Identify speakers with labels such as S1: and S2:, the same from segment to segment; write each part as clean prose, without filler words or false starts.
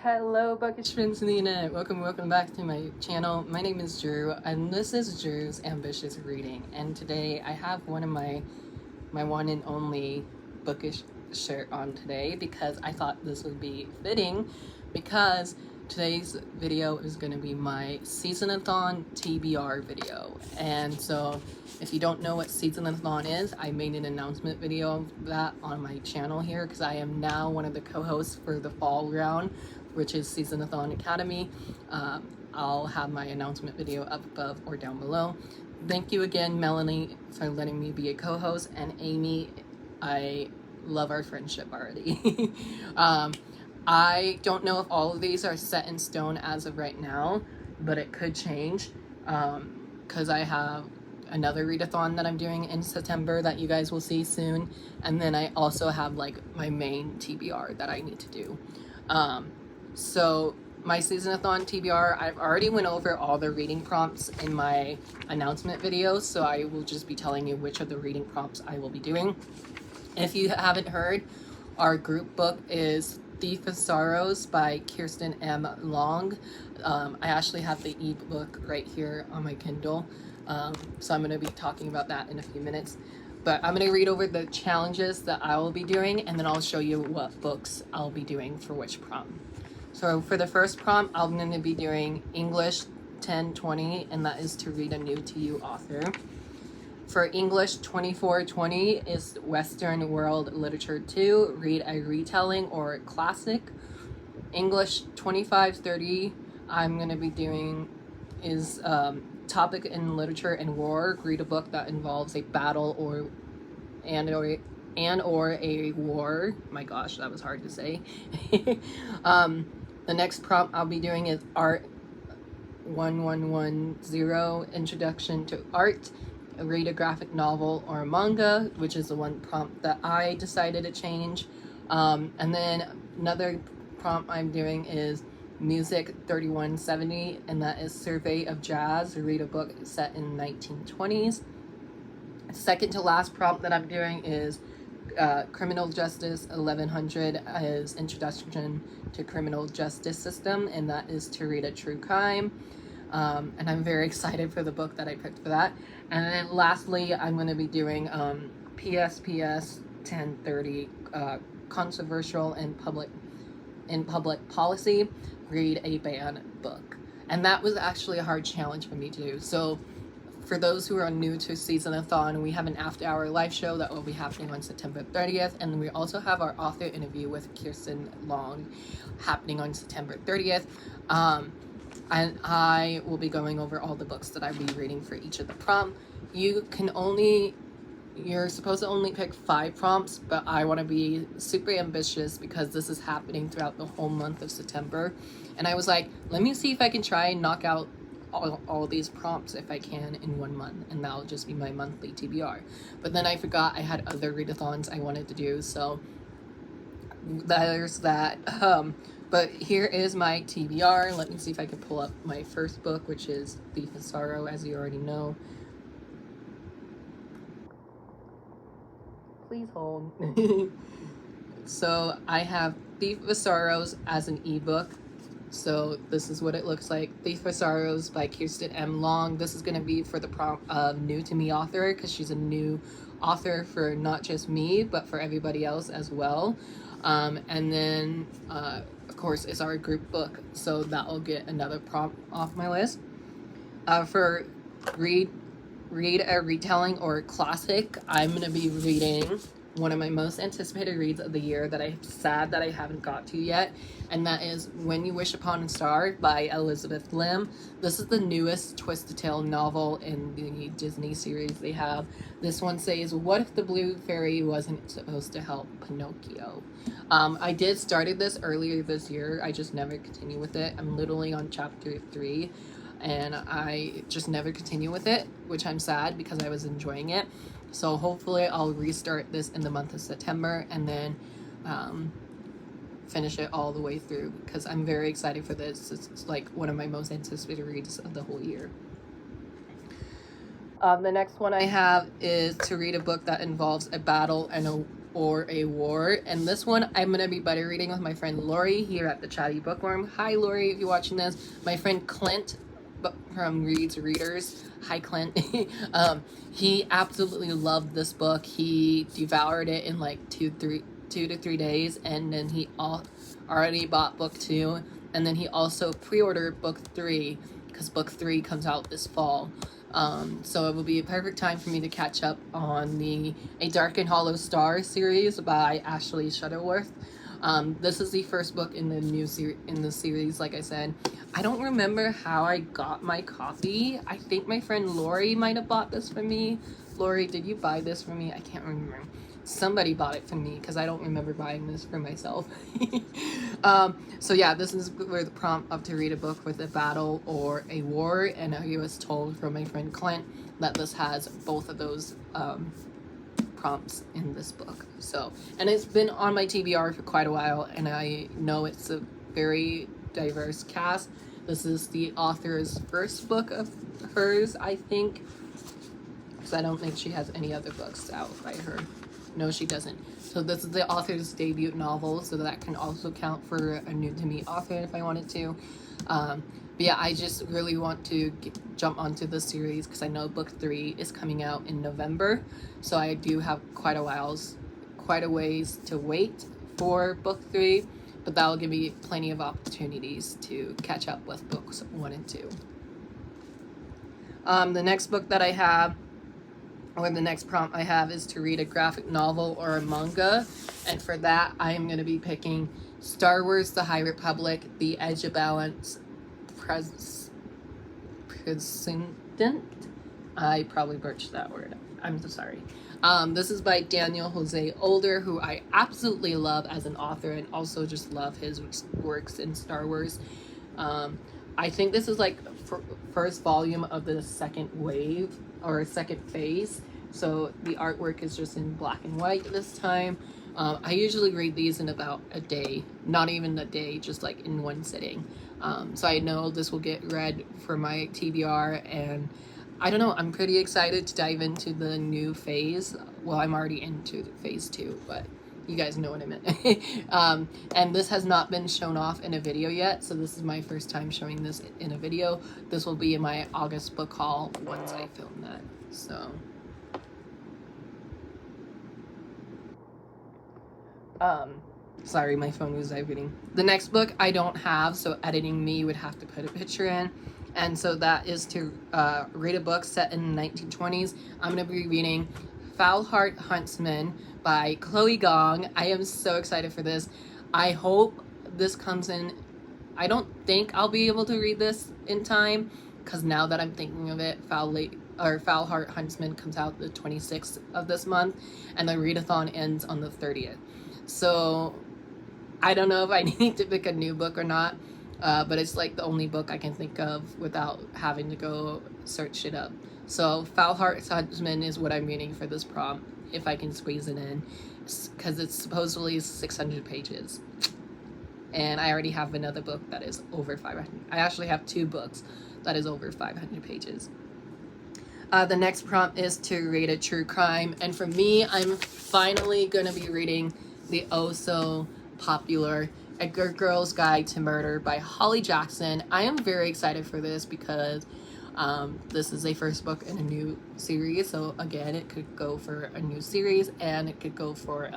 S1: Hello, bookish friends in the internet. Welcome back to my channel. My name is Drew, and this is Drew's Ambitious Reading. And today I have one of my one and only bookish shirt on today because I thought this would be fitting because today's video is going to be my Seasonathon TBR video. And so if you don't know what Seasonathon is, I made an announcement video of that on my channel here because I am now one of the co-hosts for the fall round, which is Seasonathon Academy. I'll have my announcement video up above or down below. Thank you again, Melanie, for letting me be a co-host, and Amy, I love our friendship already. I don't know if all of these are set in stone as of right now, but it could change because I have another readathon that I'm doing in September that you guys will see soon, and then I also have like my main TBR that I need to do. So my Seasonathon TBR, I've already went over all the reading prompts in my announcement video, so I will just be telling you which of the reading prompts I will be doing. If you haven't heard, our group book is Thief of Sorrows by Kirsten M. Long. I actually have the ebook right here on my Kindle, so I'm going to be talking about that in a few minutes. But I'm going to read over the challenges that I will be doing, and then I'll show you what books I'll be doing for which prompt. So for the first prompt, I'm going to be doing English 1020, and that is to read a new to you author. For English 2420 is Western World Literature 2, read a retelling or classic. English 2530 I'm going to be doing is topic in literature and war, read a book that involves a battle or a war. My gosh, that was hard to say. The next prompt I'll be doing is Art 1110, Introduction to Art, read a graphic novel or a manga, which is the one prompt that I decided to change. And then another prompt I'm doing is Music 3170, and that is Survey of Jazz, read a book set in 1920s. Second to last prompt that I'm doing is Criminal Justice 1100 is Introduction to Criminal Justice System, and that is to read a true crime. And I'm very excited for the book that I picked for that. And then lastly, I'm going to be doing PSPS 1030, Controversial and Public Policy, read a ban book. And that was actually a hard challenge for me to do. So for those who are new to Seasonathon, we have an after-hour live show that will be happening on September 30th, and we also have our author interview with Kirsten Long happening on September 30th. And I will be going over all the books that I'll be reading for each of the prompts. You're supposed to only pick 5 prompts, but I want to be super ambitious because this is happening throughout the whole month of September. And I was like, let me see if I can try and knock out all these prompts if I can in 1 month, and that'll just be my monthly TBR. But then I forgot I had other readathons I wanted to do, so there's that. But here is my TBR. Let me see if I can pull up my first book, which is Thief of Sorrow, as you already know. Please hold. So I have Thief of Sorrows as an ebook. So this is what it looks like. Thief of Sorrows by Kirsten M. Long. This is going to be for the prompt of new to me author, because she's a new author for not just me, but for everybody else as well. And then, of course, it's our group book, so that will get another prompt off my list. For read a retelling or classic, I'm going to be reading one of my most anticipated reads of the year that I'm sad that I haven't got to yet, and that is When You Wish Upon a Star by Elizabeth Lim. This is the newest Twisted Tale novel in the Disney series they have. This one says, what if the blue fairy wasn't supposed to help Pinocchio? I did started this earlier this year. I just never continue with it. I'm literally on chapter 3, and I just never continue with it, which I'm sad because I was enjoying it. So hopefully I'll restart this in the month of September and then finish it all the way through because I'm very excited for this. It's like one of my most anticipated reads of the whole year. The next one I have is to read a book that involves a battle and or a war. And this one I'm gonna be buddy reading with my friend Lori here at the Chatty Bookworm. Hi Lori, if you're watching this. My friend Clint from Reads Readers. Hi Clint. He absolutely loved this book. He devoured it in like 2 to 3 days, and then he already bought book 2, and then he also pre-ordered book 3 because book 3 comes out this fall. So it will be a perfect time for me to catch up on the A Dark and Hollow Star series by Ashley Shuttleworth. This is the first book in the series, like I said. I don't remember how I got my copy. I think my friend Lori might have bought this for me. Lori, did you buy this for me? I can't remember. Somebody bought it for me because I don't remember buying this for myself. So yeah, this is where the prompt of to read a book with a battle or a war, and I was told from my friend Clint that this has both of those prompts in this book. So, and it's been on my TBR for quite a while, and I know it's a very diverse cast. This is the author's first book of hers, I think, because I don't think she has any other books out by her. No, she doesn't. So this is the author's debut novel, so that can also count for a new to me author if I wanted to. But yeah, I just really want to jump onto the series because I know book 3 is coming out in November, so I do have quite a ways to wait for book 3, but that will give me plenty of opportunities to catch up with books 1 and 2. The next book that I have, or the next prompt I have, is to read a graphic novel or a manga, and for that I am going to be picking Star Wars: The High Republic, The Edge of Balance, President. I probably butchered that word. I'm so sorry. This is by Daniel Jose Older, who I absolutely love as an author, and also just love his works in Star Wars. I think this is like first volume of the second wave or second phase, so the artwork is just in black and white this time. I usually read these in about a day, not even a day, just like in one sitting. So I know this will get read for my TBR, and I don't know, I'm pretty excited to dive into the new phase. Well, I'm already into phase 2, but you guys know what I meant. And this has not been shown off in a video yet, so this is my first time showing this in a video. This will be in my August book haul once I film that. So sorry, my phone was vibrating. The next book I don't have, so editing me would have to put a picture in. And so that is to read a book set in the 1920s. I'm going to be reading Foul Heart Huntsman by Chloe Gong. I am so excited for this. I hope this comes in. I don't think I'll be able to read this in time, because now that I'm thinking of it, Foul Heart Huntsman comes out the 26th of this month, and the readathon ends on the 30th. So I don't know if I need to pick a new book or not, but it's like the only book I can think of without having to go search it up. So Foul Heart Huntsman is what I'm reading for this prompt, if I can squeeze it in, because it's supposedly 600 pages. And I already have another book that is over 500. I actually have 2 books that is over 500 pages. The next prompt is to read a true crime, and for me, I'm finally going to be reading the oh-so popular A Good Girl's Guide to Murder by Holly Jackson. I am very excited for this because this is a first book in a new series, so again, it could go for a new series and it could go for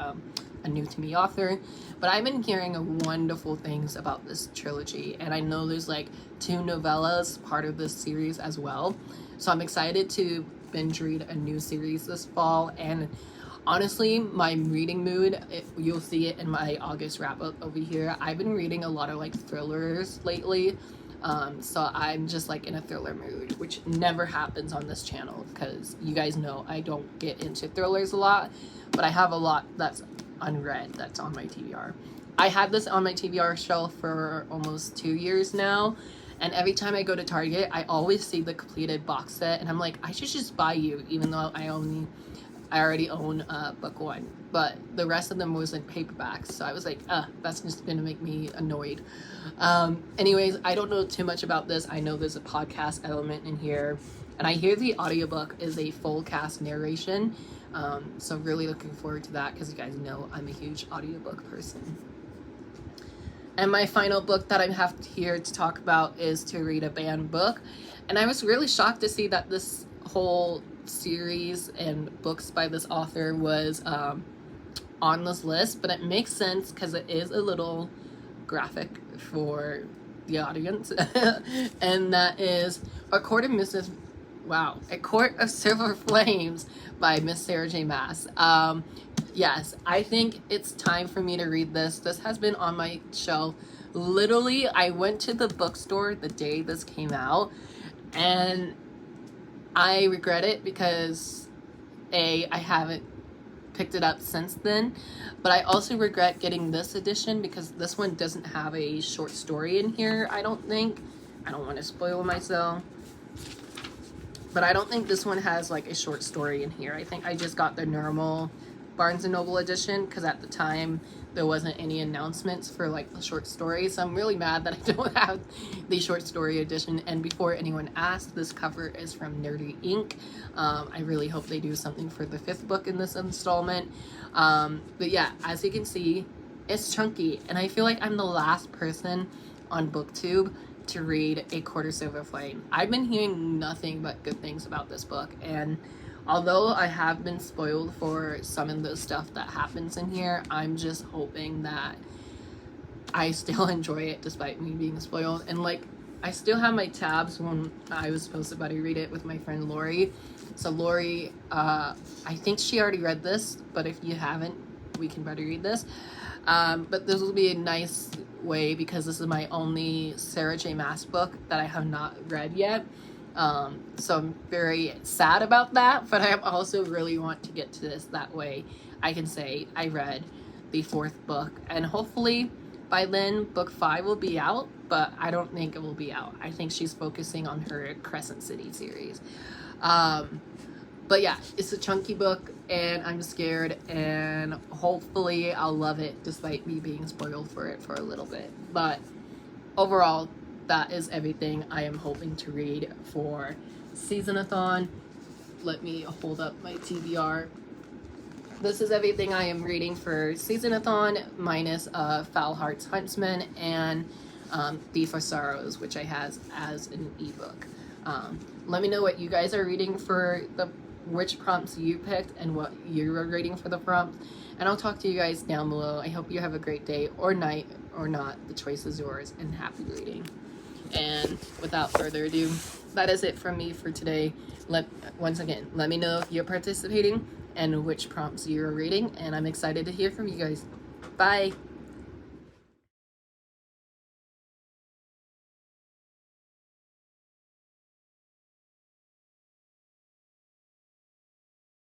S1: a new to me author. But I've been hearing wonderful things about this trilogy, and I know there's like 2 novellas part of this series as well, so I'm excited to binge read a new series this fall. And honestly, my reading mood, you'll see it in my August wrap up over here. I've been reading a lot of like thrillers lately, so I'm just like in a thriller mood, which never happens on this channel because you guys know I don't get into thrillers a lot, but I have a lot that's unread that's on my TBR. I had this on my TBR shelf for almost 2 years now, and every time I go to Target, I always see the completed box set, and I'm like, I should just buy you, even though I already own book 1, but the rest of them was in paperbacks, so I was like, that's just gonna make me annoyed. Anyways, I don't know too much about this. I know there's a podcast element in here, and I hear the audiobook is a full cast narration, So really looking forward to that, because you guys know I'm a huge audiobook person. And my final book that I have here to talk about is To Read a Banned Book. And I was really shocked to see that this whole series and books by this author was on this list, but it makes sense because it is a little graphic for the audience. And that is A Court of Silver Flames by Miss Sarah J. Maas. Yes, I think it's time for me to read this. This has been on my shelf. Literally, I went to the bookstore the day this came out, and I regret it because I haven't picked it up since then, but I also regret getting this edition because this one doesn't have a short story in here, I don't think. I don't want to spoil myself, but I don't think this one has like a short story in here. I think I just got the normal Barnes & Noble edition because at the time there wasn't any announcements for like the short story, so I'm really mad that I don't have the short story edition. And before anyone asks, this cover is from Nerdy Inc. I really hope they do something for the 5th book in this installment. But yeah, as you can see, it's chunky, and I feel like I'm the last person on BookTube to read A Court of Silver Flame. I've been hearing nothing but good things about this book, and although I have been spoiled for some of the stuff that happens in here, I'm just hoping that I still enjoy it despite me being spoiled. And like, I still have my tabs when I was supposed to buddy read it with my friend Lori. So Lori, I think she already read this, but if you haven't, we can buddy read this. But this will be a nice way because this is my only Sarah J. Maas book that I have not read yet. So I'm very sad about that, but I also really want to get to this. That way I can say I read the 4th book, and hopefully by then book 5 will be out, but I don't think it will be out. I think she's focusing on her Crescent City series. But yeah, it's a chunky book, and I'm scared, and hopefully I'll love it despite me being spoiled for it for a little bit. But overall, that is everything I am hoping to read for Seasonathon. Let me hold up my TBR. This is everything I am reading for Seasonathon, minus Foul Hearts Huntsman and Thief of Sorrows, which I has as an ebook. Let me know what you guys are reading for which prompts you picked and what you are reading for the prompt. And I'll talk to you guys down below. I hope you have a great day or night or not. The choice is yours, and happy reading. And without further ado, that is it from me for today. Once again, let me know if you're participating and which prompts you're reading, and I'm excited to hear from you guys. Bye!